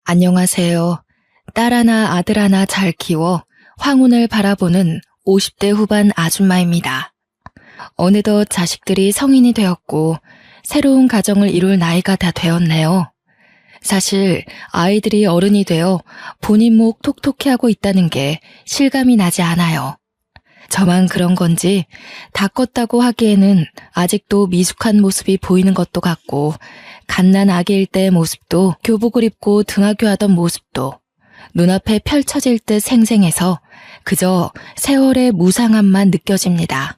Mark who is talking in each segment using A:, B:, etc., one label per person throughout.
A: 안녕하세요. 딸 하나, 아들 하나 잘 키워 황혼을 바라보는 50대 후반 아줌마입니다. 어느덧 자식들이 성인이 되었고 새로운 가정을 이룰 나이가 다 되었네요. 사실 아이들이 어른이 되어 본인 목 톡톡히 하고 있다는 게 실감이 나지 않아요. 저만 그런 건지 다 컸다고 하기에는 아직도 미숙한 모습이 보이는 것도 같고 갓난 아기일 때의 모습도 교복을 입고 등하교하던 모습도 눈앞에 펼쳐질 듯 생생해서 그저 세월의 무상함만 느껴집니다.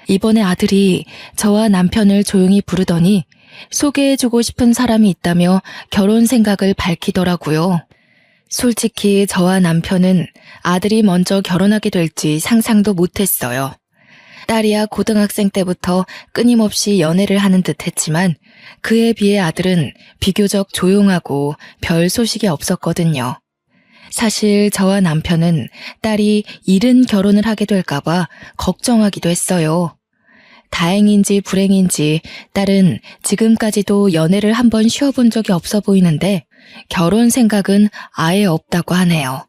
A: 이번에 아들이 저와 남편을 조용히 부르더니 소개해주고 싶은 사람이 있다며 결혼 생각을 밝히더라고요. 솔직히 저와 남편은 아들이 먼저 결혼하게 될지 상상도 못했어요. 딸이야 고등학생 때부터 끊임없이 연애를 하는 듯 했지만 그에 비해 아들은 비교적 조용하고 별 소식이 없었거든요. 사실 저와 남편은 딸이 이른 결혼을 하게 될까봐 걱정하기도 했어요. 다행인지 불행인지 딸은 지금까지도 연애를 한번 쉬어본 적이 없어 보이는데 결혼 생각은 아예 없다고 하네요.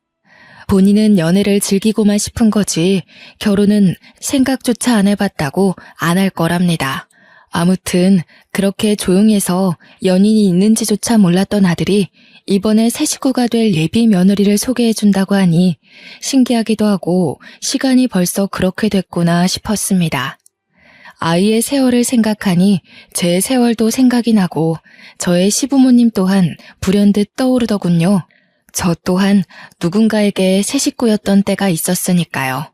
A: 본인은 연애를 즐기고만 싶은 거지 결혼은 생각조차 안 해봤다고 안 할 거랍니다. 아무튼 그렇게 조용해서 연인이 있는지조차 몰랐던 아들이 이번에 새 식구가 될 예비 며느리를 소개해준다고 하니 신기하기도 하고 시간이 벌써 그렇게 됐구나 싶었습니다. 아이의 세월을 생각하니 제 세월도 생각이 나고 저의 시부모님 또한 불현듯 떠오르더군요. 저 또한 누군가에게 새 식구였던 때가 있었으니까요.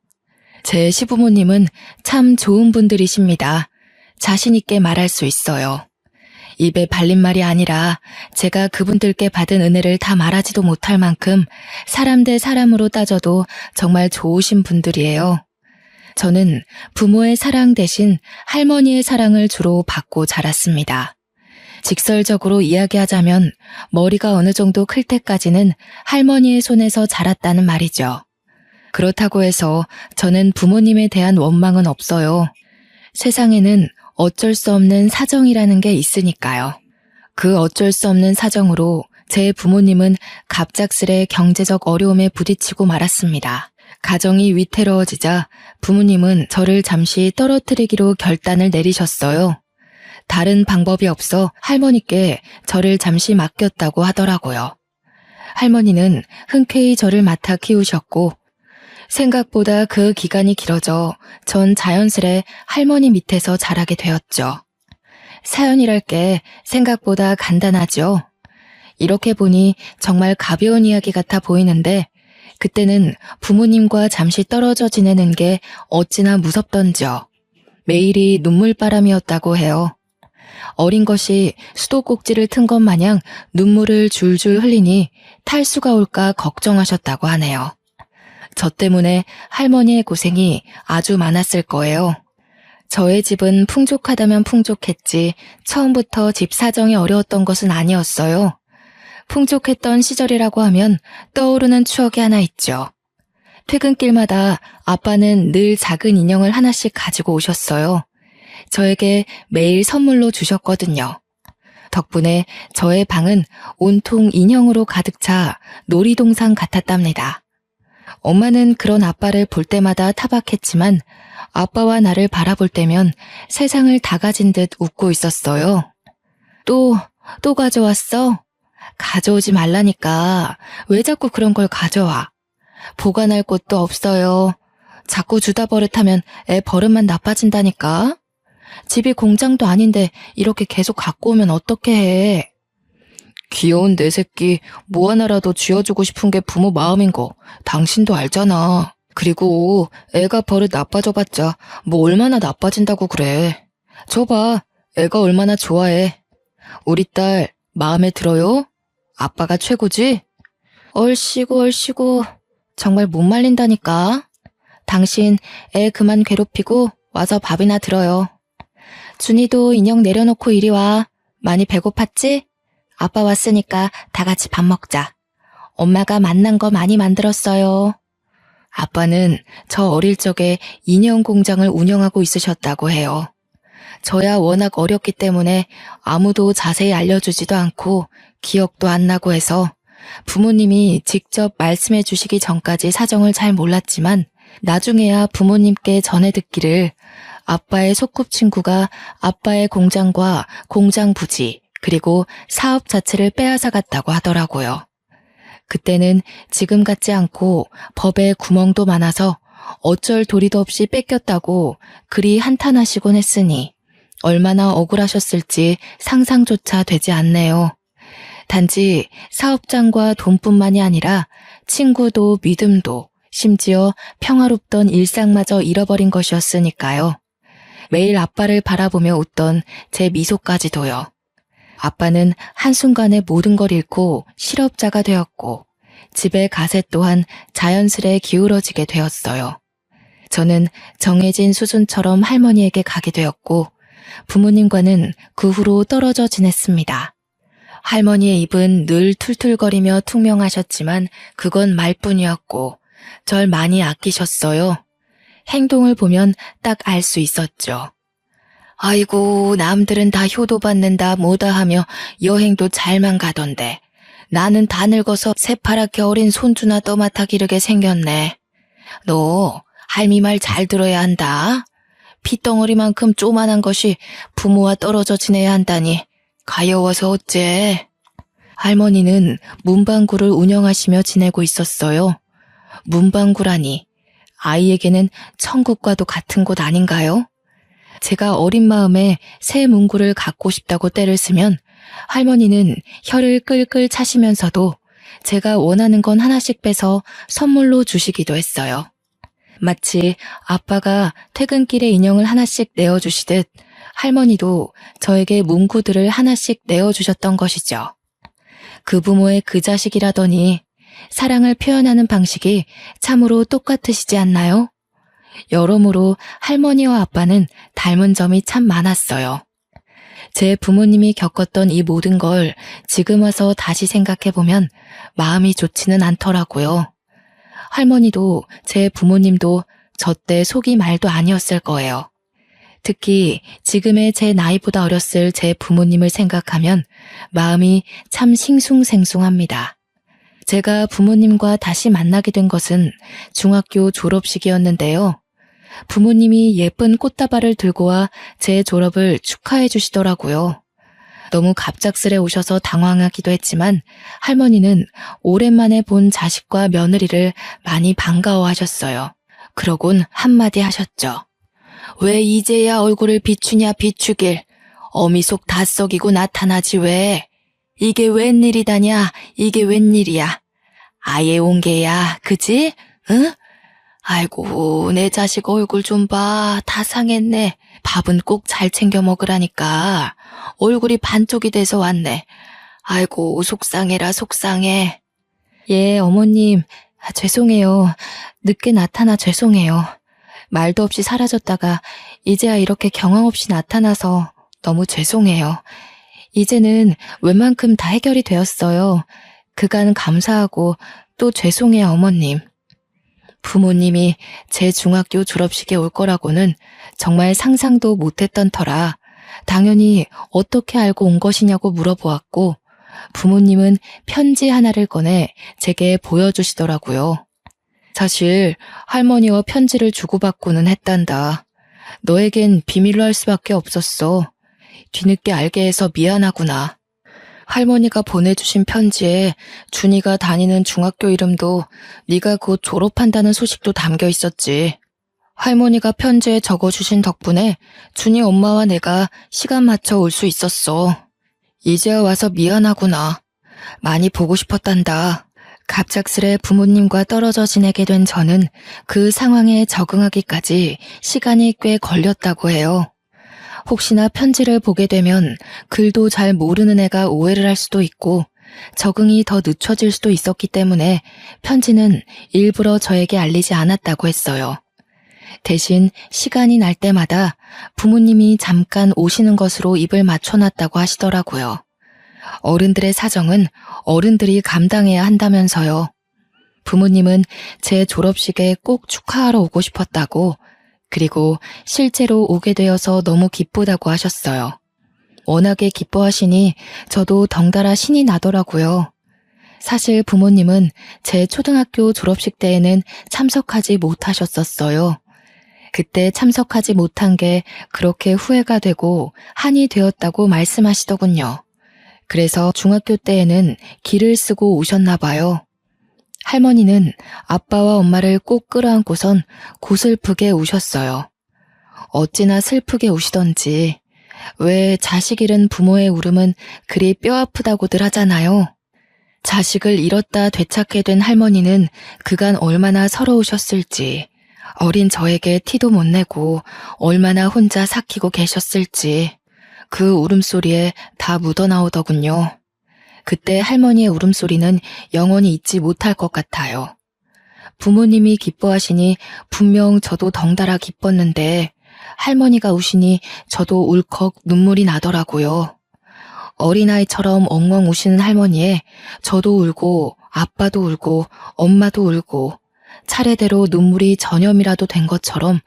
A: 제 시부모님은 참 좋은 분들이십니다. 자신 있게 말할 수 있어요. 입에 발린 말이 아니라 제가 그분들께 받은 은혜를 다 말하지도 못할 만큼 사람 대 사람으로 따져도 정말 좋으신 분들이에요. 저는 부모의 사랑 대신 할머니의 사랑을 주로 받고 자랐습니다. 직설적으로 이야기하자면 머리가 어느 정도 클 때까지는 할머니의 손에서 자랐다는 말이죠. 그렇다고 해서 저는 부모님에 대한 원망은 없어요. 세상에는 어쩔 수 없는 사정이라는 게 있으니까요. 그 어쩔 수 없는 사정으로 제 부모님은 갑작스레 경제적 어려움에 부딪히고 말았습니다. 가정이 위태로워지자 부모님은 저를 잠시 떨어뜨리기로 결단을 내리셨어요. 다른 방법이 없어 할머니께 저를 잠시 맡겼다고 하더라고요. 할머니는 흔쾌히 저를 맡아 키우셨고 생각보다 그 기간이 길어져 전 자연스레 할머니 밑에서 자라게 되었죠. 사연이랄 게 생각보다 간단하죠. 이렇게 보니 정말 가벼운 이야기 같아 보이는데 그때는 부모님과 잠시 떨어져 지내는 게 어찌나 무섭던지요. 매일이 눈물바람이었다고 해요. 어린 것이 수도꼭지를 튼 것 마냥 눈물을 줄줄 흘리니 탈수가 올까 걱정하셨다고 하네요. 저 때문에 할머니의 고생이 아주 많았을 거예요. 저의 집은 풍족하다면 풍족했지 처음부터 집 사정이 어려웠던 것은 아니었어요. 풍족했던 시절이라고 하면 떠오르는 추억이 하나 있죠. 퇴근길마다 아빠는 늘 작은 인형을 하나씩 가지고 오셨어요. 저에게 매일 선물로 주셨거든요. 덕분에 저의 방은 온통 인형으로 가득 차 놀이동산 같았답니다. 엄마는 그런 아빠를 볼 때마다 타박했지만 아빠와 나를 바라볼 때면 세상을 다 가진 듯 웃고 있었어요. 또 가져왔어? 가져오지 말라니까. 왜 자꾸 그런 걸 가져와? 보관할 곳도 없어요. 자꾸 주다 버릇하면 애 버릇만 나빠진다니까. 집이 공장도 아닌데 이렇게 계속 갖고 오면 어떻게 해? 귀여운 내 새끼 뭐 하나라도 쥐어주고 싶은 게 부모 마음인 거 당신도 알잖아. 그리고 애가 버릇 나빠져봤자 뭐 얼마나 나빠진다고 그래. 줘봐. 애가 얼마나 좋아해. 우리 딸 마음에 들어요? 아빠가 최고지? 얼씨구 정말 못 말린다니까. 당신 애 그만 괴롭히고 와서 밥이나 들어요. 준이도 인형 내려놓고 이리 와. 많이 배고팠지? 아빠 왔으니까 다 같이 밥 먹자. 엄마가 맛난 거 많이 만들었어요. 아빠는 저 어릴 적에 인형 공장을 운영하고 있으셨다고 해요. 저야 워낙 어렸기 때문에 아무도 자세히 알려주지도 않고 기억도 안 나고 해서 부모님이 직접 말씀해 주시기 전까지 사정을 잘 몰랐지만 나중에야 부모님께 전해 듣기를 아빠의 소꿉친구가 아빠의 공장과 공장 부지 그리고 사업 자체를 빼앗아 갔다고 하더라고요. 그때는 지금 같지 않고 법에 구멍도 많아서 어쩔 도리도 없이 뺏겼다고 그리 한탄하시곤 했으니 얼마나 억울하셨을지 상상조차 되지 않네요. 단지 사업장과 돈뿐만이 아니라 친구도 믿음도 심지어 평화롭던 일상마저 잃어버린 것이었으니까요. 매일 아빠를 바라보며 웃던 제 미소까지도요. 아빠는 한순간에 모든 걸 잃고 실업자가 되었고 집의 가세 또한 자연스레 기울어지게 되었어요. 저는 정해진 수준처럼 할머니에게 가게 되었고 부모님과는 그 후로 떨어져 지냈습니다. 할머니의 입은 늘 툴툴거리며 퉁명하셨지만 그건 말뿐이었고 절 많이 아끼셨어요. 행동을 보면 딱 알 수 있었죠. 아이고 남들은 다 효도받는다 뭐다 하며 여행도 잘만 가던데 나는 다 늙어서 새파랗게 어린 손주나 떠맡아 기르게 생겼네. 너 할미 말 잘 들어야 한다. 핏덩어리만큼 쪼만한 것이 부모와 떨어져 지내야 한다니 가여워서 어째. 할머니는 문방구를 운영하시며 지내고 있었어요. 문방구라니 아이에게는 천국과도 같은 곳 아닌가요? 제가 어린 마음에 새 문구를 갖고 싶다고 떼를 쓰면 할머니는 혀를 끌끌 차시면서도 제가 원하는 건 하나씩 빼서 선물로 주시기도 했어요. 마치 아빠가 퇴근길에 인형을 하나씩 내어주시듯 할머니도 저에게 문구들을 하나씩 내어주셨던 것이죠. 그 부모의 그 자식이라더니 사랑을 표현하는 방식이 참으로 똑같으시지 않나요? 여러모로 할머니와 아빠는 닮은 점이 참 많았어요. 제 부모님이 겪었던 이 모든 걸 지금 와서 다시 생각해보면 마음이 좋지는 않더라고요. 할머니도 제 부모님도 저 때 속이 말도 아니었을 거예요. 특히 지금의 제 나이보다 어렸을 제 부모님을 생각하면 마음이 참 싱숭생숭합니다. 제가 부모님과 다시 만나게 된 것은 중학교 졸업식이었는데요. 부모님이 예쁜 꽃다발을 들고 와 제 졸업을 축하해 주시더라고요. 너무 갑작스레 오셔서 당황하기도 했지만 할머니는 오랜만에 본 자식과 며느리를 많이 반가워하셨어요. 그러곤 한마디 하셨죠. 왜 이제야 얼굴을 비추냐 비추길. 어미 속 다 썩이고 나타나지 왜. 이게 웬일이다냐 이게 웬일이야. 아예 온 게야 그지? 응? 아이고 내 자식 얼굴 좀 봐. 다 상했네. 밥은 꼭 잘 챙겨 먹으라니까. 얼굴이 반쪽이 돼서 왔네. 아이고 속상해라 속상해. 예 어머님 죄송해요. 늦게 나타나 죄송해요. 말도 없이 사라졌다가 이제야 이렇게 경황 없이 나타나서 너무 죄송해요. 이제는 웬만큼 다 해결이 되었어요. 그간 감사하고 또 죄송해요 어머님. 부모님이 제 중학교 졸업식에 올 거라고는 정말 상상도 못했던 터라 당연히 어떻게 알고 온 것이냐고 물어보았고 부모님은 편지 하나를 꺼내 제게 보여주시더라고요. 사실 할머니와 편지를 주고받고는 했단다. 너에겐 비밀로 할 수밖에 없었어. 뒤늦게 알게 해서 미안하구나. 할머니가 보내주신 편지에 준이가 다니는 중학교 이름도 네가 곧 졸업한다는 소식도 담겨 있었지. 할머니가 편지에 적어주신 덕분에 준이 엄마와 내가 시간 맞춰 올 수 있었어. 이제야 와서 미안하구나. 많이 보고 싶었단다. 갑작스레 부모님과 떨어져 지내게 된 저는 그 상황에 적응하기까지 시간이 꽤 걸렸다고 해요. 혹시나 편지를 보게 되면 글도 잘 모르는 애가 오해를 할 수도 있고 적응이 더 늦춰질 수도 있었기 때문에 편지는 일부러 저에게 알리지 않았다고 했어요. 대신 시간이 날 때마다 부모님이 잠깐 오시는 것으로 입을 맞춰놨다고 하시더라고요. 어른들의 사정은 어른들이 감당해야 한다면서요. 부모님은 제 졸업식에 꼭 축하하러 오고 싶었다고 그리고 실제로 오게 되어서 너무 기쁘다고 하셨어요. 워낙에 기뻐하시니 저도 덩달아 신이 나더라고요. 사실 부모님은 제 초등학교 졸업식 때에는 참석하지 못하셨었어요. 그때 참석하지 못한 게 그렇게 후회가 되고 한이 되었다고 말씀하시더군요. 그래서 중학교 때에는 기를 쓰고 오셨나 봐요. 할머니는 아빠와 엄마를 꼭 끌어안고선 고슬프게 우셨어요. 어찌나 슬프게 우시던지. 왜 자식 잃은 부모의 울음은 그리 뼈아프다고들 하잖아요. 자식을 잃었다 되찾게 된 할머니는 그간 얼마나 서러우셨을지, 어린 저에게 티도 못 내고 얼마나 혼자 삭히고 계셨을지 그 울음소리에 다 묻어나오더군요. 그때 할머니의 울음소리는 영원히 잊지 못할 것 같아요. 부모님이 기뻐하시니 분명 저도 덩달아 기뻤는데 할머니가 우시니 저도 울컥 눈물이 나더라고요. 어린아이처럼 엉엉 우시는 할머니에 저도 울고 아빠도 울고 엄마도 울고 차례대로 눈물이 전염이라도 된 것처럼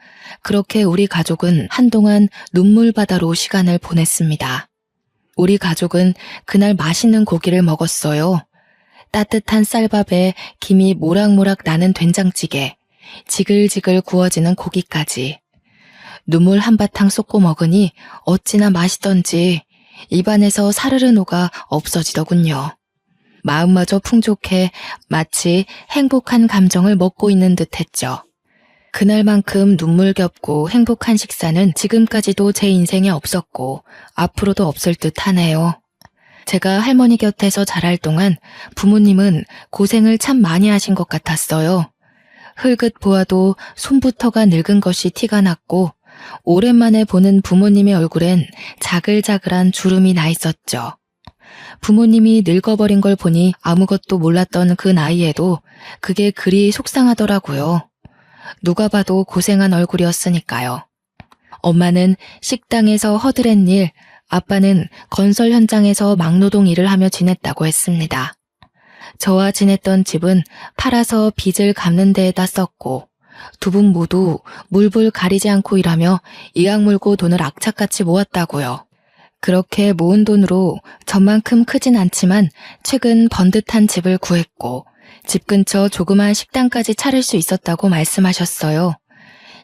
A: 그렇게 우리 가족은 한동안 눈물바다로 시간을 보냈습니다. 우리 가족은 그날 맛있는 고기를 먹었어요. 따뜻한 쌀밥에 김이 모락모락 나는 된장찌개, 지글지글 구워지는 고기까지. 눈물 한바탕 쏟고 먹으니 어찌나 맛있던지 입안에서 사르르 녹아 없어지더군요. 마음마저 풍족해 마치 행복한 감정을 먹고 있는 듯 했죠. 그날만큼 눈물겹고 행복한 식사는 지금까지도 제 인생에 없었고 앞으로도 없을 듯 하네요. 제가 할머니 곁에서 자랄 동안 부모님은 고생을 참 많이 하신 것 같았어요. 흘긋 보아도 손부터가 늙은 것이 티가 났고 오랜만에 보는 부모님의 얼굴엔 자글자글한 주름이 나 있었죠. 부모님이 늙어버린 걸 보니 아무것도 몰랐던 그 나이에도 그게 그리 속상하더라고요. 누가 봐도 고생한 얼굴이었으니까요. 엄마는 식당에서 허드렛 일, 아빠는 건설 현장에서 막노동 일을 하며 지냈다고 했습니다. 저와 지냈던 집은 팔아서 빚을 갚는 데에다 썼고 두 분 모두 물불 가리지 않고 일하며 이악 물고 돈을 악착같이 모았다고요. 그렇게 모은 돈으로 전만큼 크진 않지만 최근 번듯한 집을 구했고 집 근처 조그만 식당까지 차릴 수 있었다고 말씀하셨어요.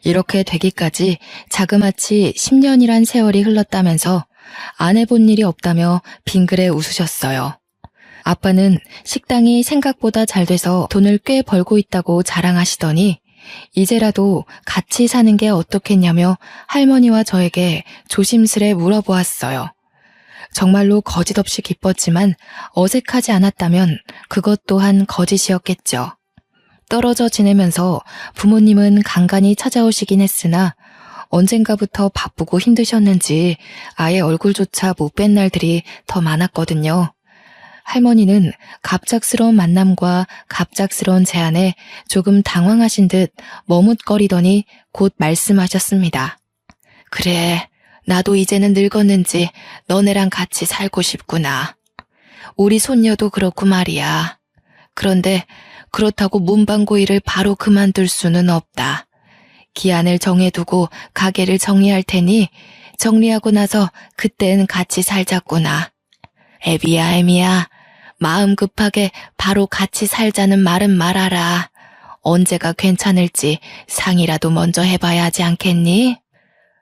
A: 이렇게 되기까지 자그마치 10년이란 세월이 흘렀다면서 안 해본 일이 없다며 빙그레 웃으셨어요. 아빠는 식당이 생각보다 잘 돼서 돈을 꽤 벌고 있다고 자랑하시더니 이제라도 같이 사는 게 어떻겠냐며 할머니와 저에게 조심스레 물어보았어요. 정말로 거짓없이 기뻤지만 어색하지 않았다면 그것 또한 거짓이었겠죠. 떨어져 지내면서 부모님은 간간히 찾아오시긴 했으나 언젠가부터 바쁘고 힘드셨는지 아예 얼굴조차 못 뵌 날들이 더 많았거든요. 할머니는 갑작스러운 만남과 갑작스러운 제안에 조금 당황하신 듯 머뭇거리더니 곧 말씀하셨습니다. 그래, 나도 이제는 늙었는지 너네랑 같이 살고 싶구나. 우리 손녀도 그렇고 말이야. 그런데 그렇다고 문방구 일을 바로 그만둘 수는 없다. 기한을 정해두고 가게를 정리할 테니 정리하고 나서 그땐 같이 살자꾸나. 애비야, 애미야. 마음 급하게 바로 같이 살자는 말은 말아라. 언제가 괜찮을지 상의라도 먼저 해봐야 하지 않겠니?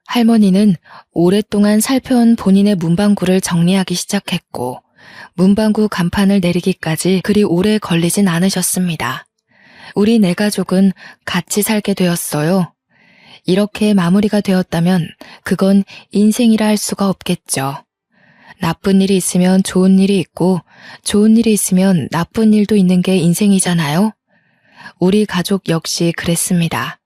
A: 할머니는 오랫동안 살펴온 본인의 문방구를 정리하기 시작했고 문방구 간판을 내리기까지 그리 오래 걸리진 않으셨습니다. 우리 네 가족은 같이 살게 되었어요. 이렇게 마무리가 되었다면 그건 인생이라 할 수가 없겠죠. 나쁜 일이 있으면 좋은 일이 있고 좋은 일이 있으면 나쁜 일도 있는 게 인생이잖아요. 우리 가족 역시 그랬습니다.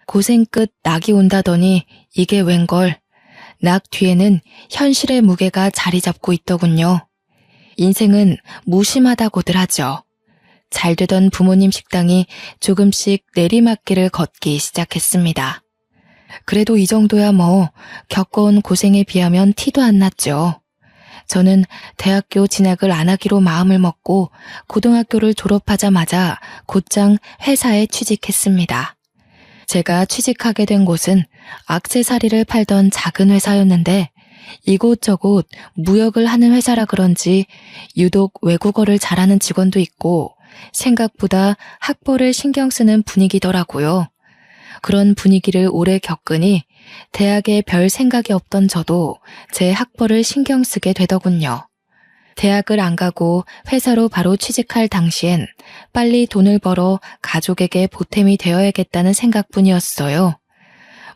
A: 고생 끝 낙이 온다더니 이게 웬걸. 낙 뒤에는 현실의 무게가 자리 잡고 있더군요. 인생은 무심하다고들 하죠. 잘 되던 부모님 식당이 조금씩 내리막길을 걷기 시작했습니다. 그래도 이 정도야 뭐 겪어온 고생에 비하면 티도 안 났죠. 저는 대학교 진학을 안 하기로 마음을 먹고 고등학교를 졸업하자마자 곧장 회사에 취직했습니다. 제가 취직하게 된 곳은 액세서리를 팔던 작은 회사였는데 이곳저곳 무역을 하는 회사라 그런지 유독 외국어를 잘하는 직원도 있고 생각보다 학벌을 신경 쓰는 분위기더라고요. 그런 분위기를 오래 겪으니 대학에 별 생각이 없던 저도 제 학벌을 신경 쓰게 되더군요. 대학을 안 가고 회사로 바로 취직할 당시엔 빨리 돈을 벌어 가족에게 보탬이 되어야겠다는 생각뿐이었어요.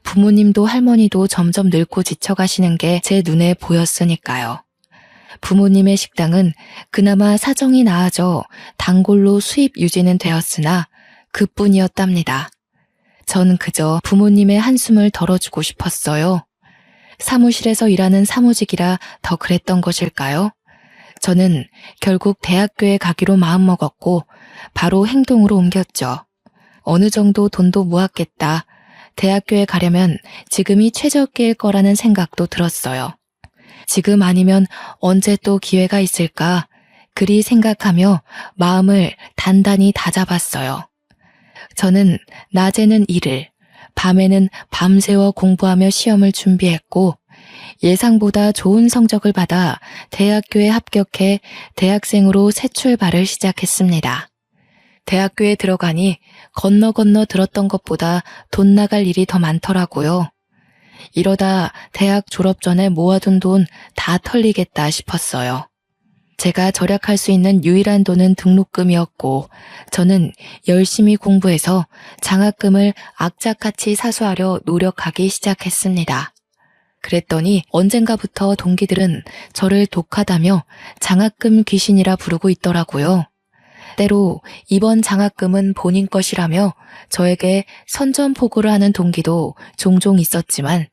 A: 부모님도 할머니도 점점 늙고 지쳐가시는 게 제 눈에 보였으니까요. 부모님의 식당은 그나마 사정이 나아져 단골로 수입 유지는 되었으나 그뿐이었답니다. 전 그저 부모님의 한숨을 덜어주고 싶었어요. 사무실에서 일하는 사무직이라 더 그랬던 것일까요? 저는 결국 대학교에 가기로 마음먹었고 바로 행동으로 옮겼죠. 어느 정도 돈도 모았겠다. 대학교에 가려면 지금이 최적기일 거라는 생각도 들었어요. 지금 아니면 언제 또 기회가 있을까? 그리 생각하며 마음을 단단히 다잡았어요. 저는 낮에는 일을, 밤에는 밤새워 공부하며 시험을 준비했고 예상보다 좋은 성적을 받아 대학교에 합격해 대학생으로 새 출발을 시작했습니다. 대학교에 들어가니 건너 들었던 것보다 돈 나갈 일이 더 많더라고요. 이러다 대학 졸업 전에 모아둔 돈 다 털리겠다 싶었어요. 제가 절약할 수 있는 유일한 돈은 등록금이었고 저는 열심히 공부해서 장학금을 악착같이 사수하려 노력하기 시작했습니다. 그랬더니 언젠가부터 동기들은 저를 독하다며 장학금 귀신이라 부르고 있더라고요. 때로 이번 장학금은 본인 것이라며 저에게 선전포고를 하는 동기도 종종 있었지만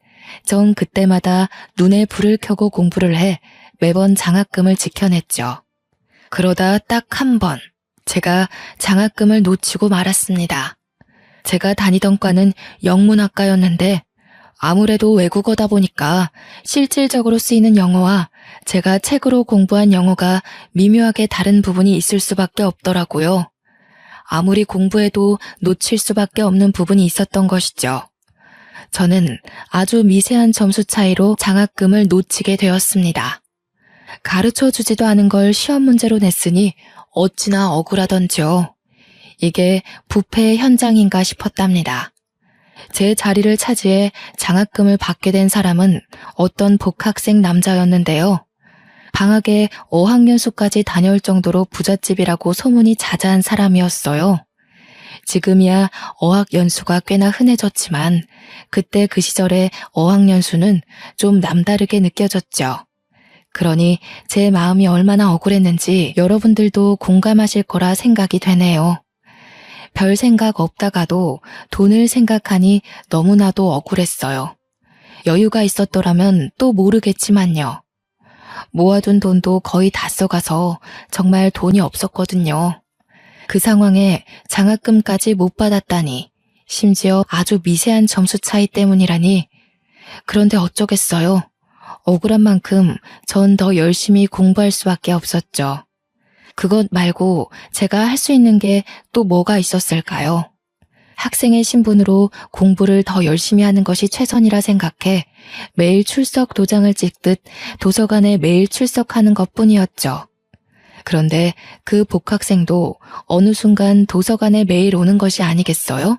A: 전 그때마다 눈에 불을 켜고 공부를 해 매번 장학금을 지켜냈죠. 그러다 딱 한 번 제가 장학금을 놓치고 말았습니다. 제가 다니던 과는 영문학과였는데 아무래도 외국어다 보니까 실질적으로 쓰이는 영어와 제가 책으로 공부한 영어가 미묘하게 다른 부분이 있을 수밖에 없더라고요. 아무리 공부해도 놓칠 수밖에 없는 부분이 있었던 것이죠. 저는 아주 미세한 점수 차이로 장학금을 놓치게 되었습니다. 가르쳐주지도 않은 걸 시험 문제로 냈으니 어찌나 억울하던지요. 이게 부패의 현장인가 싶었답니다. 제 자리를 차지해 장학금을 받게 된 사람은 어떤 복학생 남자였는데요. 방학에 어학연수까지 다녀올 정도로 부잣집이라고 소문이 자자한 사람이었어요. 지금이야 어학연수가 꽤나 흔해졌지만 그때 그 시절의 어학연수는 좀 남다르게 느껴졌죠. 그러니 제 마음이 얼마나 억울했는지 여러분들도 공감하실 거라 생각이 되네요. 별 생각 없다가도 돈을 생각하니 너무나도 억울했어요. 여유가 있었더라면 또 모르겠지만요. 모아둔 돈도 거의 다 써가서 정말 돈이 없었거든요. 그 상황에 장학금까지 못 받았다니, 심지어 아주 미세한 점수 차이 때문이라니. 그런데 어쩌겠어요. 억울한 만큼 전 더 열심히 공부할 수밖에 없었죠. 그것 말고 제가 할 수 있는 게 또 뭐가 있었을까요? 학생의 신분으로 공부를 더 열심히 하는 것이 최선이라 생각해 매일 출석 도장을 찍듯 도서관에 매일 출석하는 것뿐이었죠. 그런데 그 복학생도 어느 순간 도서관에 매일 오는 것이 아니겠어요?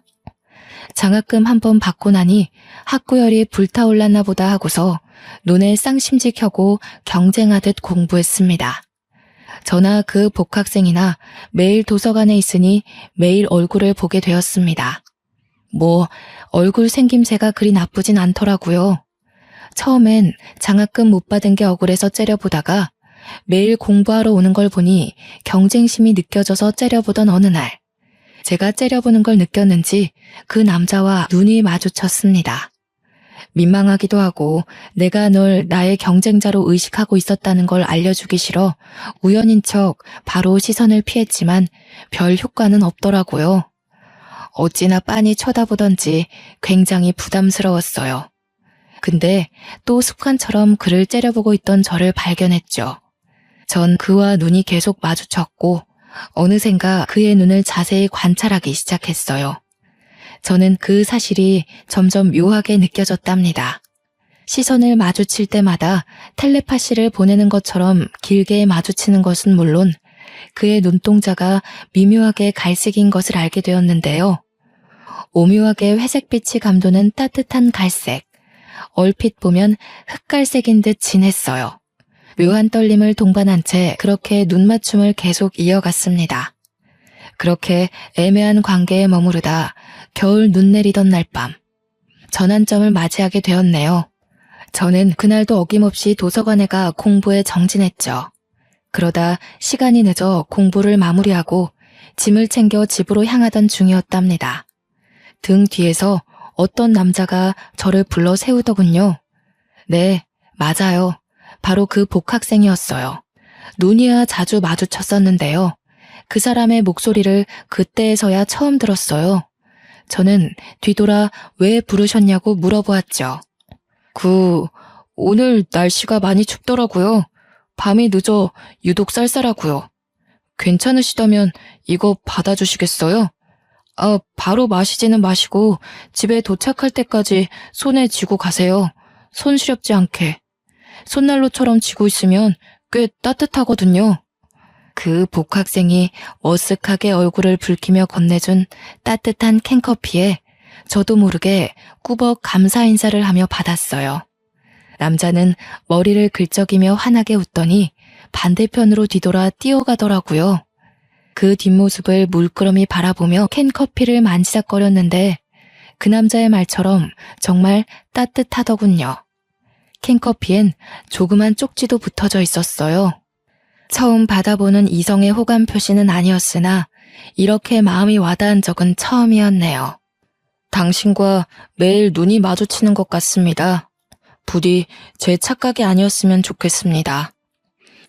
A: 장학금 한 번 받고 나니 학구열이 불타올랐나 보다 하고서 눈에 쌍심지 켜고 경쟁하듯 공부했습니다. 저나 그 복학생이나 매일 도서관에 있으니 매일 얼굴을 보게 되었습니다. 얼굴 생김새가 그리 나쁘진 않더라고요. 처음엔 장학금 못 받은 게 억울해서 째려보다가 매일 공부하러 오는 걸 보니 경쟁심이 느껴져서 째려보던 어느 날, 제가 째려보는 걸 느꼈는지 그 남자와 눈이 마주쳤습니다. 민망하기도 하고 내가 널 나의 경쟁자로 의식하고 있었다는 걸 알려주기 싫어 우연인 척 바로 시선을 피했지만 별 효과는 없더라고요. 어찌나 빤히 쳐다보던지 굉장히 부담스러웠어요. 근데 또 습관처럼 그를 째려보고 있던 저를 발견했죠. 전 그와 눈이 계속 마주쳤고 어느샌가 그의 눈을 자세히 관찰하기 시작했어요. 저는 그 사실이 점점 묘하게 느껴졌답니다. 시선을 마주칠 때마다 텔레파시를 보내는 것처럼 길게 마주치는 것은 물론 그의 눈동자가 미묘하게 갈색인 것을 알게 되었는데요. 오묘하게 회색빛이 감도는 따뜻한 갈색, 얼핏 보면 흑갈색인 듯 진했어요. 묘한 떨림을 동반한 채 그렇게 눈맞춤을 계속 이어갔습니다. 그렇게 애매한 관계에 머무르다 겨울 눈 내리던 날 밤, 전환점을 맞이하게 되었네요. 저는 그날도 어김없이 도서관에 가 공부에 정진했죠. 그러다 시간이 늦어 공부를 마무리하고 짐을 챙겨 집으로 향하던 중이었답니다. 등 뒤에서 어떤 남자가 저를 불러 세우더군요. 네, 맞아요. 바로 그 복학생이었어요. 눈이야 자주 마주쳤었는데요. 그 사람의 목소리를 그때에서야 처음 들었어요. 저는 뒤돌아 왜 부르셨냐고 물어보았죠. 오늘 날씨가 많이 춥더라고요. 밤이 늦어 유독 쌀쌀하고요. 괜찮으시다면 이거 받아주시겠어요? 바로 마시지는 마시고 집에 도착할 때까지 손에 쥐고 가세요. 손 시렵지 않게. 손난로처럼 쥐고 있으면 꽤 따뜻하거든요. 그 복학생이 어색하게 얼굴을 붉히며 건네준 따뜻한 캔커피에 저도 모르게 꾸벅 감사 인사를 하며 받았어요. 남자는 머리를 긁적이며 환하게 웃더니 반대편으로 뒤돌아 뛰어가더라고요. 그 뒷모습을 물끄러미 바라보며 캔커피를 만지작거렸는데 그 남자의 말처럼 정말 따뜻하더군요. 캔커피엔 조그만 쪽지도 붙어져 있었어요. 처음 받아보는 이성의 호감 표시는 아니었으나 이렇게 마음이 와닿은 적은 처음이었네요. 당신과 매일 눈이 마주치는 것 같습니다. 부디 제 착각이 아니었으면 좋겠습니다.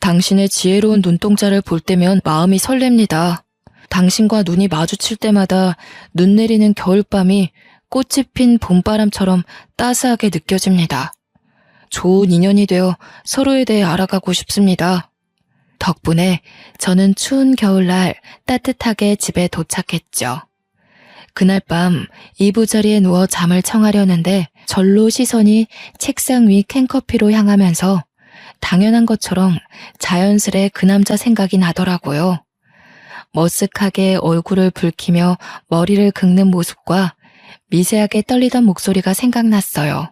A: 당신의 지혜로운 눈동자를 볼 때면 마음이 설렙니다. 당신과 눈이 마주칠 때마다 눈 내리는 겨울밤이 꽃이 핀 봄바람처럼 따스하게 느껴집니다. 좋은 인연이 되어 서로에 대해 알아가고 싶습니다. 덕분에 저는 추운 겨울날 따뜻하게 집에 도착했죠. 그날 밤 이부자리에 누워 잠을 청하려는데 절로 시선이 책상 위 캔커피로 향하면서 당연한 것처럼 자연스레 그 남자 생각이 나더라고요. 머쓱하게 얼굴을 붉히며 머리를 긁는 모습과 미세하게 떨리던 목소리가 생각났어요.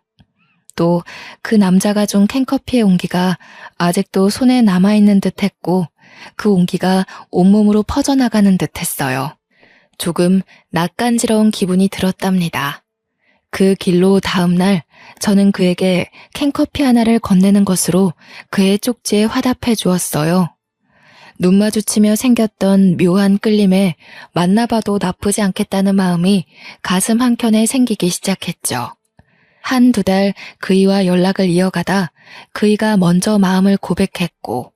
A: 또 그 남자가 준 캔커피의 온기가 아직도 손에 남아있는 듯 했고 그 온기가 온몸으로 퍼져나가는 듯 했어요. 조금 낯간지러운 기분이 들었답니다. 그 길로 다음날 저는 그에게 캔커피 하나를 건네는 것으로 그의 쪽지에 화답해 주었어요. 눈 마주치며 생겼던 묘한 끌림에 만나봐도 나쁘지 않겠다는 마음이 가슴 한켠에 생기기 시작했죠. 한두 달 그이와 연락을 이어가다 그이가 먼저 마음을 고백했고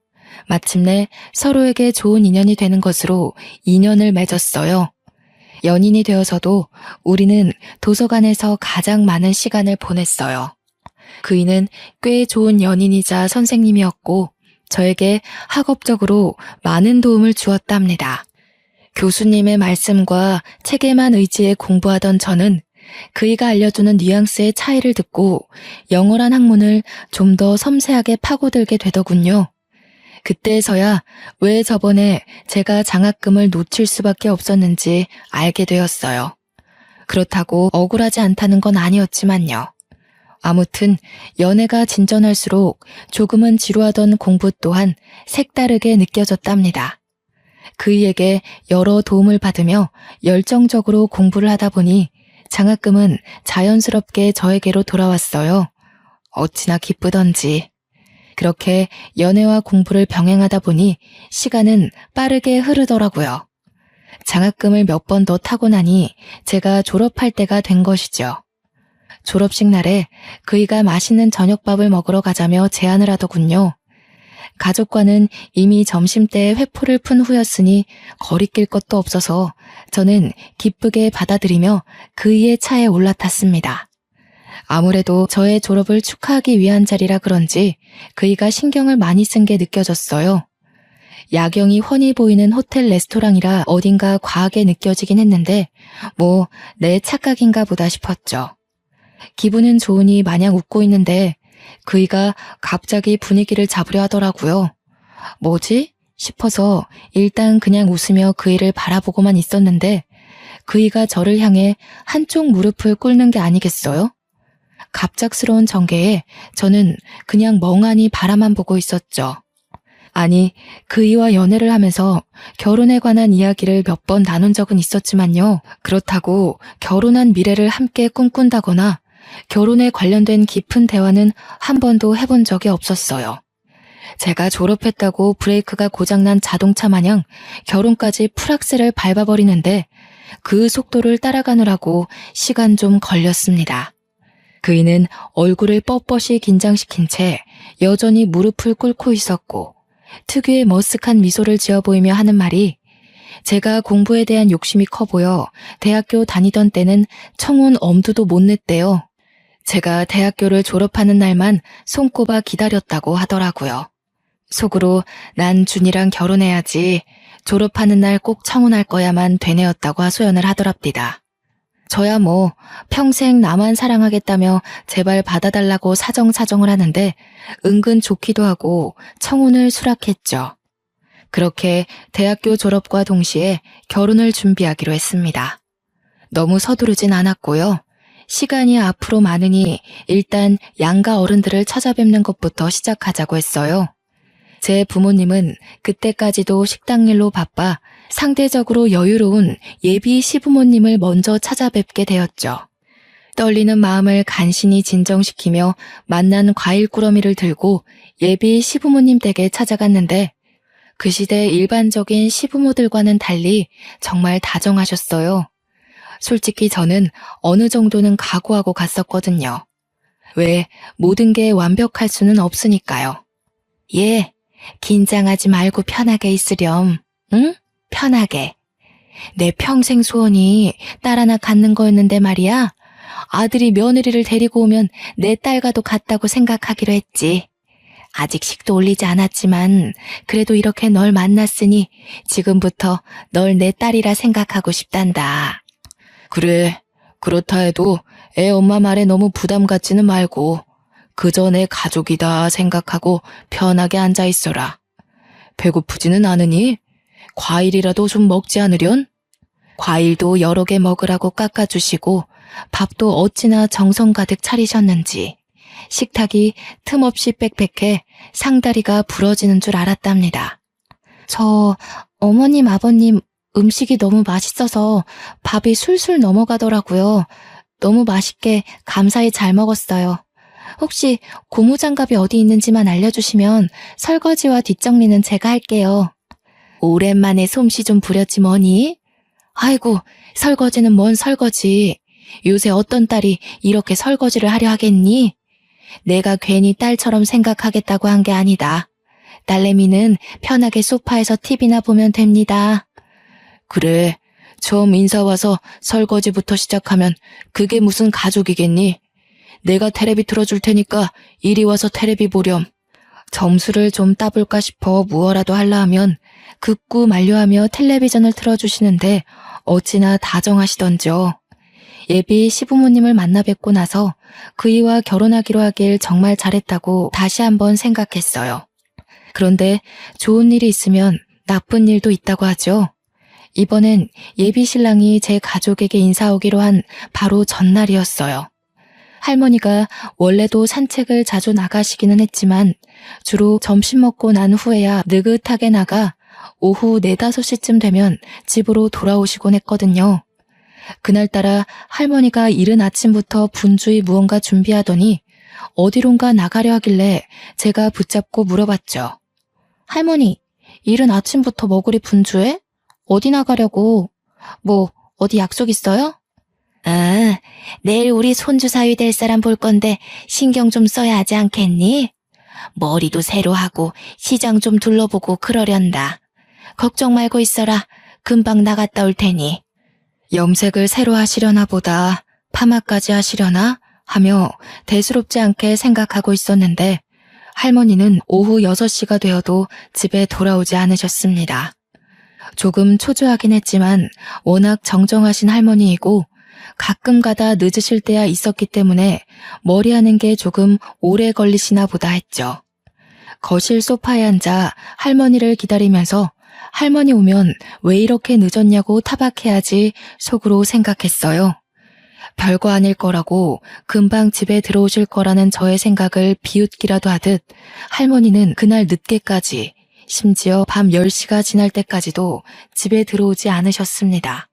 A: 마침내 서로에게 좋은 인연이 되는 것으로 인연을 맺었어요. 연인이 되어서도 우리는 도서관에서 가장 많은 시간을 보냈어요. 그이는 꽤 좋은 연인이자 선생님이었고 저에게 학업적으로 많은 도움을 주었답니다. 교수님의 말씀과 책에만 의지해 공부하던 저는 그이가 알려주는 뉘앙스의 차이를 듣고 영어란 학문을 좀 더 섬세하게 파고들게 되더군요. 그때에서야 왜 저번에 제가 장학금을 놓칠 수밖에 없었는지 알게 되었어요. 그렇다고 억울하지 않다는 건 아니었지만요. 아무튼 연애가 진전할수록 조금은 지루하던 공부 또한 색다르게 느껴졌답니다. 그이에게 여러 도움을 받으며 열정적으로 공부를 하다 보니 장학금은 자연스럽게 저에게로 돌아왔어요. 어찌나 기쁘던지. 그렇게 연애와 공부를 병행하다 보니 시간은 빠르게 흐르더라고요. 장학금을 몇 번 더 타고 나니 제가 졸업할 때가 된 것이죠. 졸업식 날에 그이가 맛있는 저녁밥을 먹으러 가자며 제안을 하더군요. 가족과는 이미 점심때에 회포를 푼 후였으니 거리낄 것도 없어서 저는 기쁘게 받아들이며 그이의 차에 올라탔습니다. 아무래도 저의 졸업을 축하하기 위한 자리라 그런지 그이가 신경을 많이 쓴 게 느껴졌어요. 야경이 훤히 보이는 호텔 레스토랑이라 어딘가 과하게 느껴지긴 했는데 뭐 내 착각인가 보다 싶었죠. 기분은 좋으니 마냥 웃고 있는데 그이가 갑자기 분위기를 잡으려 하더라고요. 뭐지? 싶어서 일단 그냥 웃으며 그이를 바라보고만 있었는데 그이가 저를 향해 한쪽 무릎을 꿇는 게 아니겠어요? 갑작스러운 전개에 저는 그냥 멍하니 바라만 보고 있었죠. 아니, 그이와 연애를 하면서 결혼에 관한 이야기를 몇 번 나눈 적은 있었지만요. 그렇다고 결혼한 미래를 함께 꿈꾼다거나 결혼에 관련된 깊은 대화는 한 번도 해본 적이 없었어요. 제가 졸업했다고 브레이크가 고장난 자동차 마냥 결혼까지 풀악셀을 밟아버리는데 그 속도를 따라가느라고 시간 좀 걸렸습니다. 그이는 얼굴을 뻣뻣이 긴장시킨 채 여전히 무릎을 꿇고 있었고 특유의 머쓱한 미소를 지어 보이며 하는 말이 제가 공부에 대한 욕심이 커 보여 대학교 다니던 때는 청혼 엄두도 못 냈대요. 제가 대학교를 졸업하는 날만 손꼽아 기다렸다고 하더라고요. 속으로 난 준이랑 결혼해야지 졸업하는 날 꼭 청혼할 거야만 되뇌었다고 하소연을 하더랍디다. 저야 뭐 평생 나만 사랑하겠다며 제발 받아달라고 사정사정을 하는데 은근 좋기도 하고 청혼을 수락했죠. 그렇게 대학교 졸업과 동시에 결혼을 준비하기로 했습니다. 너무 서두르진 않았고요. 시간이 앞으로 많으니 일단 양가 어른들을 찾아뵙는 것부터 시작하자고 했어요. 제 부모님은 그때까지도 식당 일로 바빠 상대적으로 여유로운 예비 시부모님을 먼저 찾아뵙게 되었죠. 떨리는 마음을 간신히 진정시키며 만난 과일 꾸러미를 들고 예비 시부모님 댁에 찾아갔는데 그 시대 일반적인 시부모들과는 달리 정말 다정하셨어요. 솔직히 저는 어느 정도는 각오하고 갔었거든요. 왜 모든 게 완벽할 수는 없으니까요. 예, 긴장하지 말고 편하게 있으렴. 응? 편하게. 내 평생 소원이 딸 하나 갖는 거였는데 말이야. 아들이 며느리를 데리고 오면 내 딸과도 같다고 생각하기로 했지. 아직 식도 올리지 않았지만 그래도 이렇게 널 만났으니 지금부터 널 내 딸이라 생각하고 싶단다. 그래, 그렇다 해도 애 엄마 말에 너무 부담 갖지는 말고 그저 내 가족이다 생각하고 편하게 앉아 있어라. 배고프지는 않으니? 과일이라도 좀 먹지 않으련? 과일도 여러 개 먹으라고 깎아주시고 밥도 어찌나 정성 가득 차리셨는지 식탁이 틈없이 빽빽해 상다리가 부러지는 줄 알았답니다. 저 어머님 아버님 음식이 너무 맛있어서 밥이 술술 넘어가더라고요. 너무 맛있게 감사히 잘 먹었어요. 혹시 고무장갑이 어디 있는지만 알려주시면 설거지와 뒷정리는 제가 할게요. 오랜만에 솜씨 좀 부렸지 뭐니? 아이고, 설거지는 뭔 설거지. 요새 어떤 딸이 이렇게 설거지를 하려 하겠니? 내가 괜히 딸처럼 생각하겠다고 한 게 아니다. 딸내미는 편하게 소파에서 TV나 보면 됩니다. 그래, 처음 인사 와서 설거지부터 시작하면 그게 무슨 가족이겠니? 내가 테레비 틀어줄 테니까 이리 와서 테레비 보렴. 점수를 좀 따볼까 싶어 무어라도 하려 하면 극구 만류하며 텔레비전을 틀어주시는데 어찌나 다정하시던지요. 예비 시부모님을 만나 뵙고 나서 그이와 결혼하기로 하길 정말 잘했다고 다시 한번 생각했어요. 그런데 좋은 일이 있으면 나쁜 일도 있다고 하죠. 이번엔 예비 신랑이 제 가족에게 인사 오기로 한 바로 전날이었어요. 할머니가 원래도 산책을 자주 나가시기는 했지만 주로 점심 먹고 난 후에야 느긋하게 나가 오후 4, 5시쯤 되면 집으로 돌아오시곤 했거든요. 그날따라 할머니가 이른 아침부터 분주히 무언가 준비하더니 어디론가 나가려 하길래 제가 붙잡고 물어봤죠. 할머니, 이른 아침부터 뭐 그리 분주해? 어디 나가려고? 뭐 어디 약속 있어요? 아, 내일 우리 손주 사위 될 사람 볼 건데 신경 좀 써야 하지 않겠니? 머리도 새로 하고 시장 좀 둘러보고 그러련다. 걱정 말고 있어라. 금방 나갔다 올 테니. 염색을 새로 하시려나 보다 파마까지 하시려나 하며 대수롭지 않게 생각하고 있었는데 할머니는 오후 6시가 되어도 집에 돌아오지 않으셨습니다. 조금 초조하긴 했지만 워낙 정정하신 할머니이고 가끔 가다 늦으실 때야 있었기 때문에 머리하는 게 조금 오래 걸리시나 보다 했죠. 거실 소파에 앉아 할머니를 기다리면서 할머니 오면 왜 이렇게 늦었냐고 타박해야지 속으로 생각했어요. 별거 아닐 거라고 금방 집에 들어오실 거라는 저의 생각을 비웃기라도 하듯 할머니는 그날 늦게까지, 심지어 밤 10시가 지날 때까지도 집에 들어오지 않으셨습니다.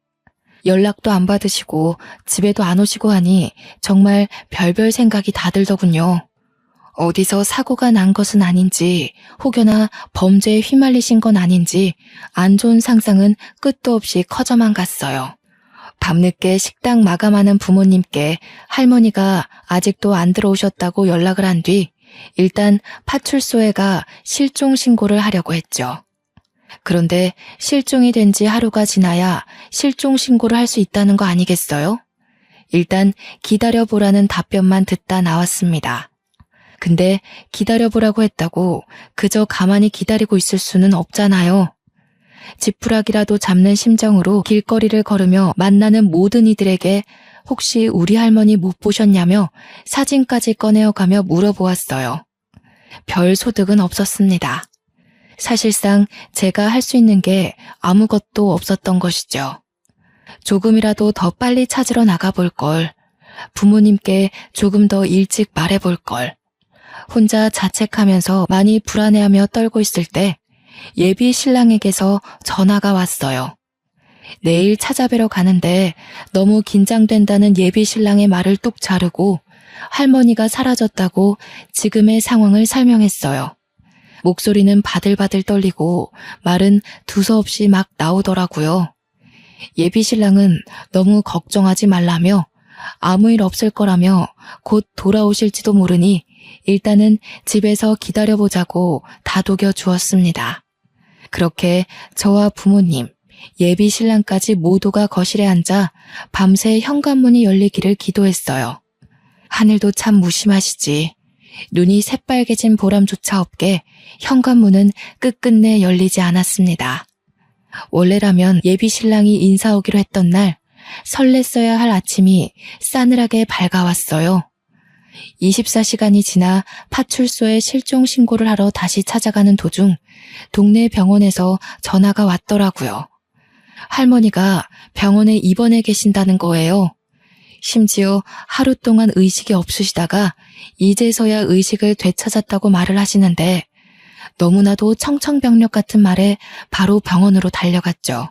A: 연락도 안 받으시고 집에도 안 오시고 하니 정말 별별 생각이 다 들더군요. 어디서 사고가 난 것은 아닌지, 혹여나 범죄에 휘말리신 건 아닌지 안 좋은 상상은 끝도 없이 커져만 갔어요. 밤늦게 식당 마감하는 부모님께 할머니가 아직도 안 들어오셨다고 연락을 한 뒤 일단 파출소에 가 실종 신고를 하려고 했죠. 그런데 실종이 된 지 하루가 지나야 실종 신고를 할 수 있다는 거 아니겠어요? 일단 기다려보라는 답변만 듣다 나왔습니다. 근데 기다려보라고 했다고 그저 가만히 기다리고 있을 수는 없잖아요. 지푸라기라도 잡는 심정으로 길거리를 걸으며 만나는 모든 이들에게 혹시 우리 할머니 못 보셨냐며 사진까지 꺼내어가며 물어보았어요. 별 소득은 없었습니다. 사실상 제가 할 수 있는 게 아무것도 없었던 것이죠. 조금이라도 더 빨리 찾으러 나가볼 걸, 부모님께 조금 더 일찍 말해볼 걸, 혼자 자책하면서 많이 불안해하며 떨고 있을 때 예비 신랑에게서 전화가 왔어요. 내일 찾아뵈러 가는데 너무 긴장된다는 예비 신랑의 말을 뚝 자르고 할머니가 사라졌다고 지금의 상황을 설명했어요. 목소리는 바들바들 떨리고 말은 두서없이 막 나오더라고요. 예비 신랑은 너무 걱정하지 말라며 아무 일 없을 거라며 곧 돌아오실지도 모르니 일단은 집에서 기다려보자고 다독여 주었습니다. 그렇게 저와 부모님, 예비 신랑까지 모두가 거실에 앉아 밤새 현관문이 열리기를 기도했어요. 하늘도 참 무심하시지. 눈이 새빨개진 보람조차 없게 현관문은 끝끝내 열리지 않았습니다. 원래라면 예비 신랑이 인사 오기로 했던 날 설렜어야 할 아침이 싸늘하게 밝아왔어요. 24시간이 지나 파출소에 실종 신고를 하러 다시 찾아가는 도중 동네 병원에서 전화가 왔더라고요. 할머니가 병원에 입원해 계신다는 거예요. 심지어 하루 동안 의식이 없으시다가 이제서야 의식을 되찾았다고 말을 하시는데 너무나도 청천벽력 같은 말에 바로 병원으로 달려갔죠.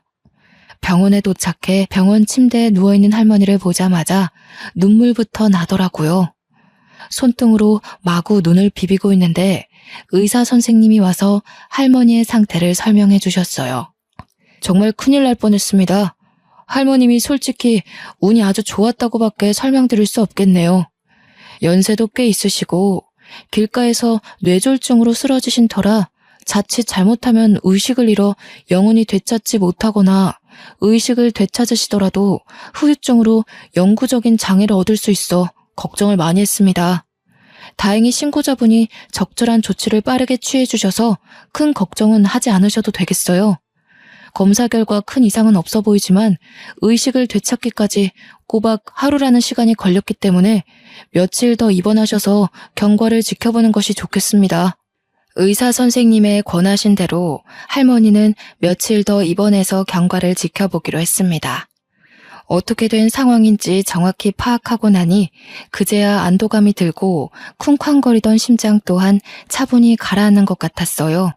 A: 병원에 도착해 병원 침대에 누워있는 할머니를 보자마자 눈물부터 나더라고요. 손등으로 마구 눈을 비비고 있는데 의사 선생님이 와서 할머니의 상태를 설명해 주셨어요. 정말 큰일 날 뻔했습니다. 할머님이 솔직히 운이 아주 좋았다고밖에 설명드릴 수 없겠네요. 연세도 꽤 있으시고 길가에서 뇌졸중으로 쓰러지신 터라 자칫 잘못하면 의식을 잃어 영원히 되찾지 못하거나 의식을 되찾으시더라도 후유증으로 영구적인 장애를 얻을 수 있어 걱정을 많이 했습니다. 다행히 신고자분이 적절한 조치를 빠르게 취해 주셔서 큰 걱정은 하지 않으셔도 되겠어요. 검사 결과 큰 이상은 없어 보이지만 의식을 되찾기까지 꼬박 하루라는 시간이 걸렸기 때문에 며칠 더 입원하셔서 경과를 지켜보는 것이 좋겠습니다. 의사 선생님의 권하신 대로 할머니는 며칠 더 입원해서 경과를 지켜보기로 했습니다. 어떻게 된 상황인지 정확히 파악하고 나니 그제야 안도감이 들고 쿵쾅거리던 심장 또한 차분히 가라앉는 것 같았어요.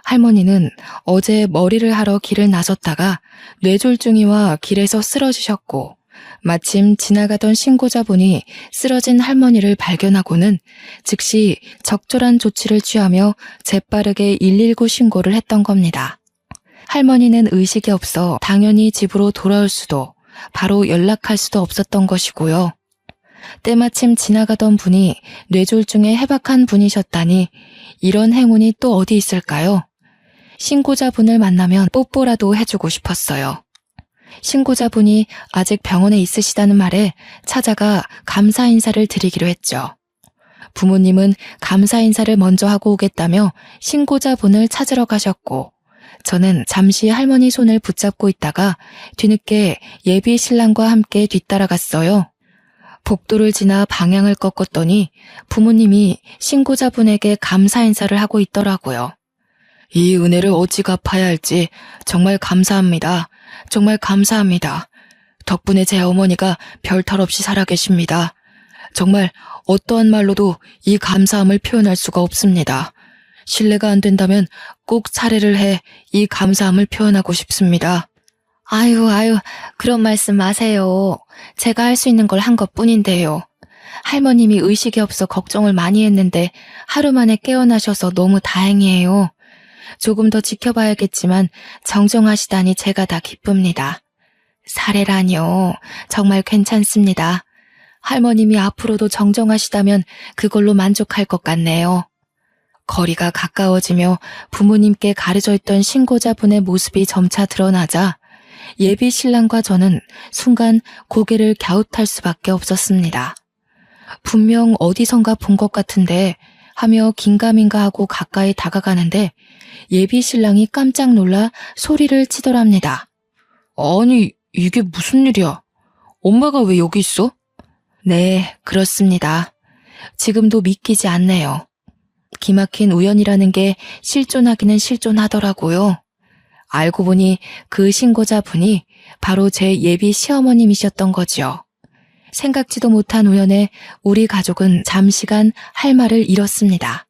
A: 할머니는 어제 머리를 하러 길을 나섰다가 뇌졸중이 와 길에서 쓰러지셨고 마침 지나가던 신고자분이 쓰러진 할머니를 발견하고는 즉시 적절한 조치를 취하며 재빠르게 119 신고를 했던 겁니다. 할머니는 의식이 없어 당연히 집으로 돌아올 수도 바로 연락할 수도 없었던 것이고요. 때마침 지나가던 분이 뇌졸중에 해박한 분이셨다니 이런 행운이 또 어디 있을까요? 신고자분을 만나면 뽀뽀라도 해주고 싶었어요. 신고자분이 아직 병원에 있으시다는 말에 찾아가 감사 인사를 드리기로 했죠. 부모님은 감사 인사를 먼저 하고 오겠다며 신고자분을 찾으러 가셨고 저는 잠시 할머니 손을 붙잡고 있다가 뒤늦게 예비 신랑과 함께 뒤따라갔어요. 복도를 지나 방향을 꺾었더니 부모님이 신고자분에게 감사 인사를 하고 있더라고요. 이 은혜를 어찌 갚아야 할지 정말 감사합니다. 정말 감사합니다. 덕분에 제 어머니가 별탈 없이 살아계십니다. 정말 어떠한 말로도 이 감사함을 표현할 수가 없습니다. 실례가 안 된다면 꼭 차례를 해 이 감사함을 표현하고 싶습니다. 아유, 그런 말씀 마세요. 제가 할 수 있는 걸 한 것뿐인데요. 할머님이 의식이 없어 걱정을 많이 했는데 하루 만에 깨어나셔서 너무 다행이에요. 조금 더 지켜봐야겠지만 정정하시다니 제가 다 기쁩니다. 사례라니요. 정말 괜찮습니다. 할머님이 앞으로도 정정하시다면 그걸로 만족할 것 같네요. 거리가 가까워지며 부모님께 가려져 있던 신고자분의 모습이 점차 드러나자 예비 신랑과 저는 순간 고개를 갸웃할 수밖에 없었습니다. 분명 어디선가 본 것 같은데 하며 긴가민가 하고 가까이 다가가는데 예비 신랑이 깜짝 놀라 소리를 치더랍니다. 아니, 이게 무슨 일이야? 엄마가 왜 여기 있어? 네, 그렇습니다. 지금도 믿기지 않네요. 기막힌 우연이라는 게 실존하기는 실존하더라고요. 알고 보니 그 신고자분이 바로 제 예비 시어머님이셨던 거지요. 생각지도 못한 우연에 우리 가족은 잠시간 할 말을 잃었습니다.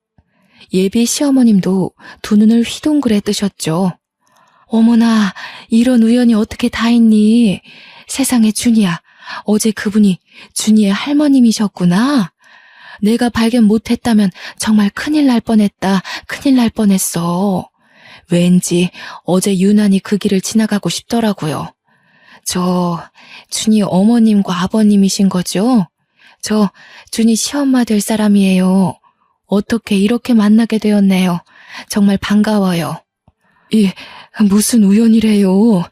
A: 예비 시어머님도 두 눈을 휘둥그레 뜨셨죠. 어머나, 이런 우연이 어떻게 다 있니? 세상에 준이야, 어제 그분이 준이의 할머님이셨구나. 내가 발견 못했다면 정말 큰일 날 뻔했다. 큰일 날 뻔했어. 왠지 어제 유난히 그 길을 지나가고 싶더라고요. 저 준이 어머님과 아버님이신 거죠? 저 준이 시엄마 될 사람이에요. 어떻게 이렇게 만나게 되었네요. 정말 반가워요. 무슨 우연이래요.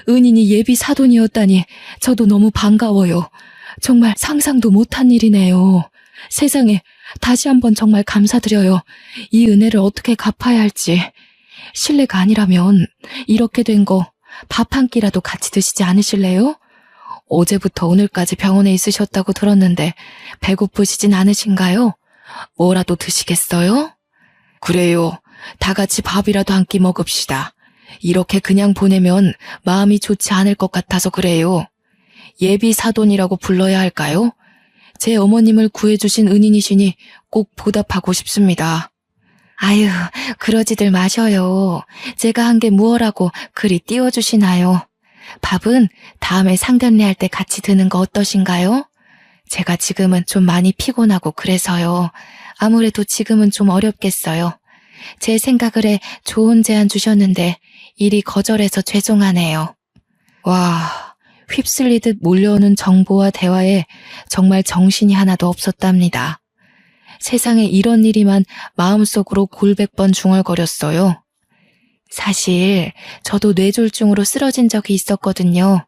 A: 은인이 예비 사돈이었다니 저도 너무 반가워요. 정말 상상도 못한 일이네요. 세상에, 다시 한번 정말 감사드려요. 이 은혜를 어떻게 갚아야 할지. 실례가 아니라면 이렇게 된 거 밥 한 끼라도 같이 드시지 않으실래요? 어제부터 오늘까지 병원에 있으셨다고 들었는데 배고프시진 않으신가요? 뭐라도 드시겠어요? 그래요. 다 같이 밥이라도 한 끼 먹읍시다. 이렇게 그냥 보내면 마음이 좋지 않을 것 같아서 그래요. 예비 사돈이라고 불러야 할까요? 제 어머님을 구해주신 은인이시니 꼭 보답하고 싶습니다. 아유, 그러지들 마셔요. 제가 한 게 무엇라고 그리 띄워주시나요? 밥은 다음에 상견례 할 때 같이 드는 거 어떠신가요? 제가 지금은 좀 많이 피곤하고 그래서요. 아무래도 지금은 좀 어렵겠어요. 제 생각을 해 좋은 제안 주셨는데 일이 거절해서 죄송하네요. 와, 휩쓸리듯 몰려오는 정보와 대화에 정말 정신이 하나도 없었답니다. 세상에 이런 일이만 마음속으로 골백번 중얼거렸어요. 사실 저도 뇌졸중으로 쓰러진 적이 있었거든요.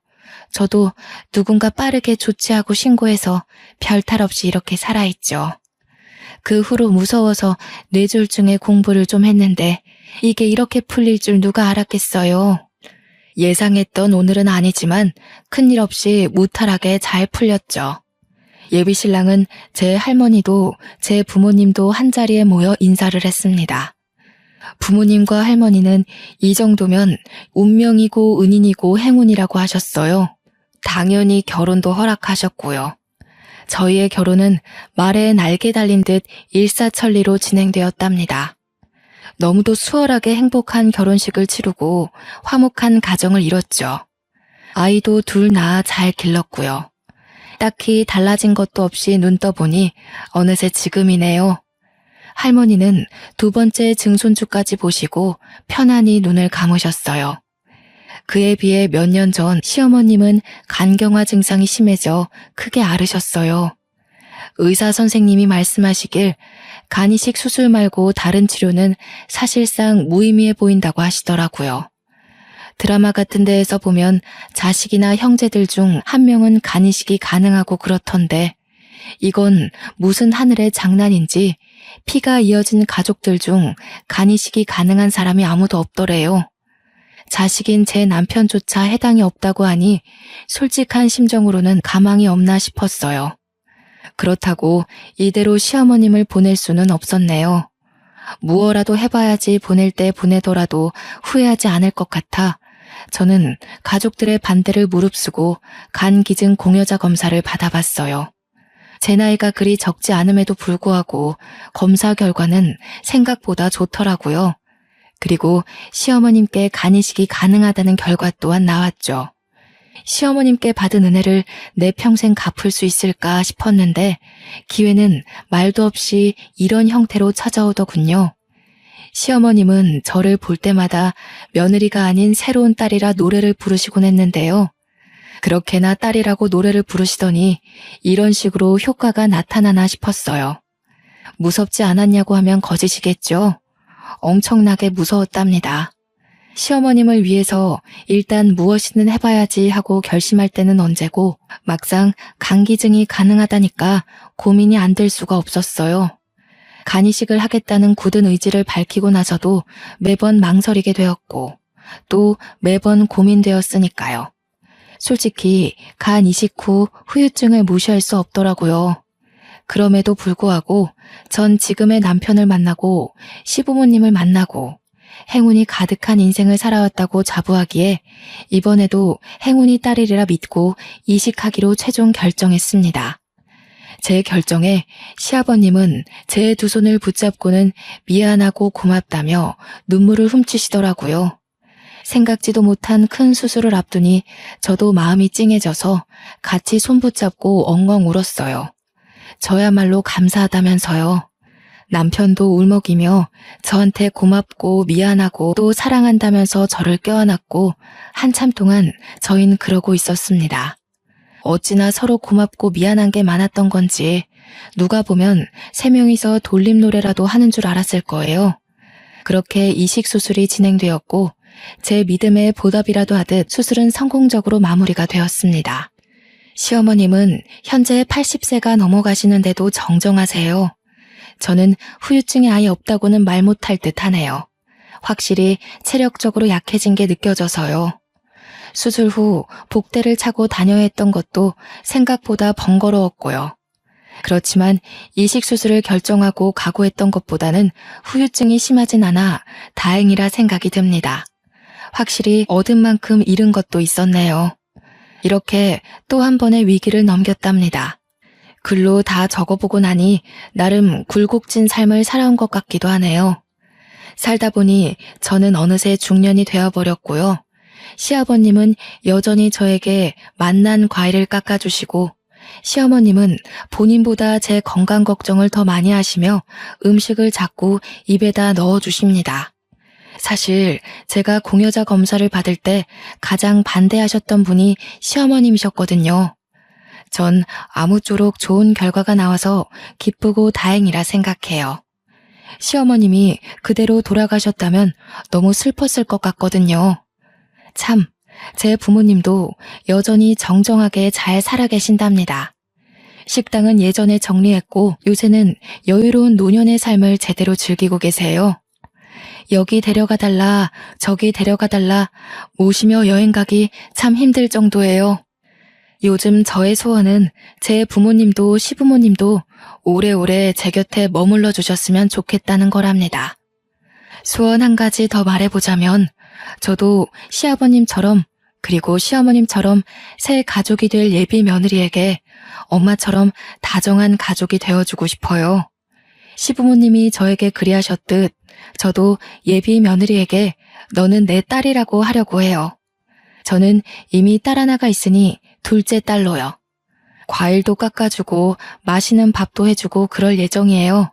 A: 저도 누군가 빠르게 조치하고 신고해서 별탈 없이 이렇게 살아있죠. 그 후로 무서워서 뇌졸중에 공부를 좀 했는데 이게 이렇게 풀릴 줄 누가 알았겠어요. 예상했던 오늘은 아니지만 큰일 없이 무탈하게 잘 풀렸죠. 예비 신랑은 제 할머니도 제 부모님도 한자리에 모여 인사를 했습니다. 부모님과 할머니는 이 정도면 운명이고 은인이고 행운이라고 하셨어요. 당연히 결혼도 허락하셨고요. 저희의 결혼은 말에 날개 달린 듯 일사천리로 진행되었답니다. 너무도 수월하게 행복한 결혼식을 치르고 화목한 가정을 이뤘죠. 아이도 둘 낳아 잘 길렀고요. 딱히 달라진 것도 없이 눈 떠보니 어느새 지금이네요. 할머니는 두 번째 증손주까지 보시고 편안히 눈을 감으셨어요. 그에 비해 몇 년 전 시어머님은 간경화 증상이 심해져 크게 앓으셨어요. 의사 선생님이 말씀하시길 간이식 수술 말고 다른 치료는 사실상 무의미해 보인다고 하시더라고요. 드라마 같은 데에서 보면 자식이나 형제들 중 한 명은 간이식이 가능하고 그렇던데 이건 무슨 하늘의 장난인지 피가 이어진 가족들 중 간이식이 가능한 사람이 아무도 없더래요. 자식인 제 남편조차 해당이 없다고 하니 솔직한 심정으로는 가망이 없나 싶었어요. 그렇다고 이대로 시어머님을 보낼 수는 없었네요. 무엇라도 해봐야지 보낼 때 보내더라도 후회하지 않을 것 같아 저는 가족들의 반대를 무릅쓰고 간기증 공여자 검사를 받아봤어요. 제 나이가 그리 적지 않음에도 불구하고 검사 결과는 생각보다 좋더라고요. 그리고 시어머님께 간이식이 가능하다는 결과 또한 나왔죠. 시어머님께 받은 은혜를 내 평생 갚을 수 있을까 싶었는데 기회는 말도 없이 이런 형태로 찾아오더군요. 시어머님은 저를 볼 때마다 며느리가 아닌 새로운 딸이라 노래를 부르시곤 했는데요. 그렇게나 딸이라고 노래를 부르시더니 이런 식으로 효과가 나타나나 싶었어요. 무섭지 않았냐고 하면 거짓이겠죠. 엄청나게 무서웠답니다. 시어머님을 위해서 일단 무엇이든 해봐야지 하고 결심할 때는 언제고 막상 간기증이 가능하다니까 고민이 안 될 수가 없었어요. 간이식을 하겠다는 굳은 의지를 밝히고 나서도 매번 망설이게 되었고 또 매번 고민되었으니까요. 솔직히 간 이식 후 후유증을 무시할 수 없더라고요. 그럼에도 불구하고 전 지금의 남편을 만나고 시부모님을 만나고 행운이 가득한 인생을 살아왔다고 자부하기에 이번에도 행운이 따르리라 믿고 이식하기로 최종 결정했습니다. 제 결정에 시아버님은 제 두 손을 붙잡고는 미안하고 고맙다며 눈물을 훔치시더라고요. 생각지도 못한 큰 수술을 앞두니 저도 마음이 찡해져서 같이 손 붙잡고 엉엉 울었어요. 저야말로 감사하다면서요. 남편도 울먹이며 저한테 고맙고 미안하고 또 사랑한다면서 저를 껴안았고 한참 동안 저희는 그러고 있었습니다. 어찌나 서로 고맙고 미안한 게 많았던 건지 누가 보면 세 명이서 돌림 노래라도 하는 줄 알았을 거예요. 그렇게 이식 수술이 진행되었고 제 믿음에 보답이라도 하듯 수술은 성공적으로 마무리가 되었습니다. 시어머님은 현재 80세가 넘어가시는데도 정정하세요. 저는 후유증이 아예 없다고는 말 못할 듯 하네요. 확실히 체력적으로 약해진 게 느껴져서요. 수술 후 복대를 차고 다녀야 했던 것도 생각보다 번거로웠고요. 그렇지만 이식 수술을 결정하고 각오했던 것보다는 후유증이 심하진 않아 다행이라 생각이 듭니다. 확실히 얻은 만큼 잃은 것도 있었네요. 이렇게 또 한 번의 위기를 넘겼답니다. 글로 다 적어보고 나니 나름 굴곡진 삶을 살아온 것 같기도 하네요. 살다 보니 저는 어느새 중년이 되어버렸고요. 시아버님은 여전히 저에게 맛난 과일을 깎아주시고 시어머님은 본인보다 제 건강 걱정을 더 많이 하시며 음식을 자꾸 입에다 넣어주십니다. 사실 제가 공여자 검사를 받을 때 가장 반대하셨던 분이 시어머님이셨거든요. 전 아무쪼록 좋은 결과가 나와서 기쁘고 다행이라 생각해요. 시어머님이 그대로 돌아가셨다면 너무 슬펐을 것 같거든요. 참, 제 부모님도 여전히 정정하게 잘 살아 계신답니다. 식당은 예전에 정리했고 요새는 여유로운 노년의 삶을 제대로 즐기고 계세요. 여기 데려가달라, 저기 데려가달라, 모시며 여행 가기 참 힘들 정도예요. 요즘 저의 소원은 제 부모님도 시부모님도 오래오래 제 곁에 머물러 주셨으면 좋겠다는 거랍니다. 소원 한 가지 더 말해보자면 저도 시아버님처럼 그리고 시어머님처럼 새 가족이 될 예비 며느리에게 엄마처럼 다정한 가족이 되어주고 싶어요. 시부모님이 저에게 그리하셨듯 저도 예비 며느리에게 너는 내 딸이라고 하려고 해요. 저는 이미 딸 하나가 있으니 둘째 딸로요. 과일도 깎아주고 맛있는 밥도 해주고 그럴 예정이에요.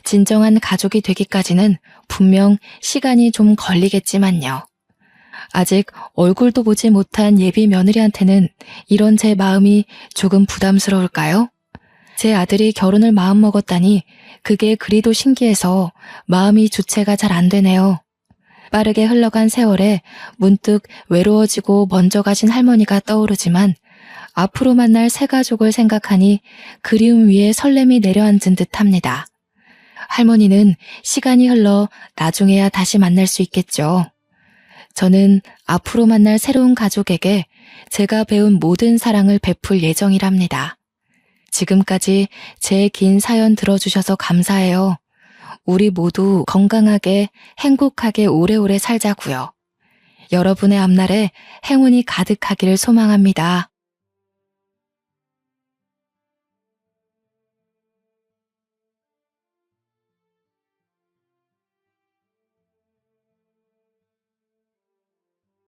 A: 진정한 가족이 되기까지는 분명 시간이 좀 걸리겠지만요. 아직 얼굴도 보지 못한 예비 며느리한테는 이런 제 마음이 조금 부담스러울까요? 제 아들이 결혼을 마음먹었다니 그게 그리도 신기해서 마음이 주체가 잘 안 되네요. 빠르게 흘러간 세월에 문득 외로워지고 먼저 가신 할머니가 떠오르지만 앞으로 만날 새 가족을 생각하니 그리움 위에 설렘이 내려앉은 듯합니다. 할머니는 시간이 흘러 나중에야 다시 만날 수 있겠죠. 저는 앞으로 만날 새로운 가족에게 제가 배운 모든 사랑을 베풀 예정이랍니다. 지금까지 제 긴 사연 들어주셔서 감사해요. 우리 모두 건강하게 행복하게 오래오래 살자고요. 여러분의 앞날에 행운이 가득하기를 소망합니다.